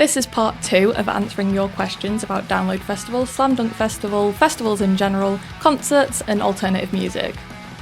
This is part 2 of answering your questions about Download Festival, Slam Dunk Festival, festivals in general, concerts and alternative music.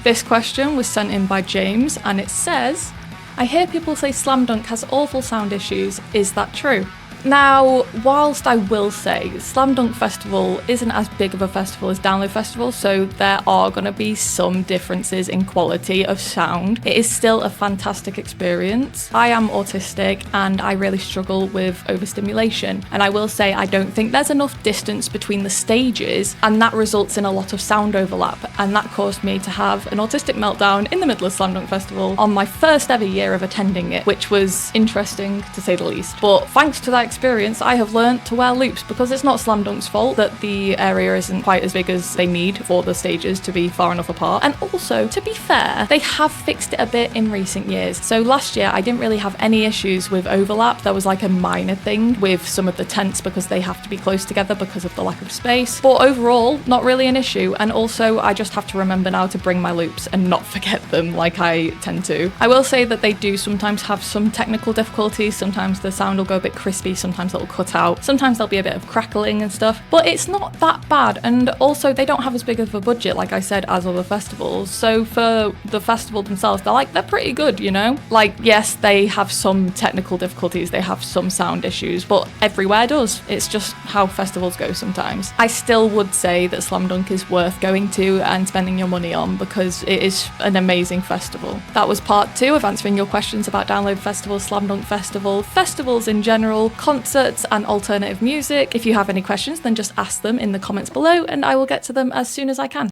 This question was sent in by James and it says, I hear people say Slam Dunk has awful sound issues, is that true? Now, whilst I will say Slam Dunk Festival isn't as big of a festival as Download Festival, so there are going to be some differences in quality of sound, it is still a fantastic experience. I am autistic and I really struggle with overstimulation, and I will say I don't think there's enough distance between the stages, and that results in a lot of sound overlap, and that caused me to have an autistic meltdown in the middle of Slam Dunk Festival on my first ever year of attending it, which was interesting to say the least. But thanks to that experience, I have learnt to wear loops because it's not Slam Dunk's fault that the area isn't quite as big as they need for the stages to be far enough apart. And also, to be fair, they have fixed it a bit in recent years. So last year I didn't really have any issues with overlap. There was like a minor thing with some of the tents because they have to be close together because of the lack of space. But overall, not really an issue. And also, I just have to remember now to bring my loops and not forget them like I tend to. I will say that they do sometimes have some technical difficulties. Sometimes the sound will go a bit crispy, sometimes it'll cut out, sometimes there'll be a bit of crackling and stuff, but it's not that bad. And also, they don't have as big of a budget, like I said, as other festivals. So for the festival themselves, they're pretty good, you know? Like, yes, they have some technical difficulties, they have some sound issues, but everywhere does. It's just how festivals go sometimes. I still would say that Slam Dunk is worth going to and spending your money on because it is an amazing festival. That was part 2 of answering your questions about Download Festival, Slam Dunk Festival, festivals in general, concerts and alternative music. If you have any questions, then just ask them in the comments below and I will get to them as soon as I can.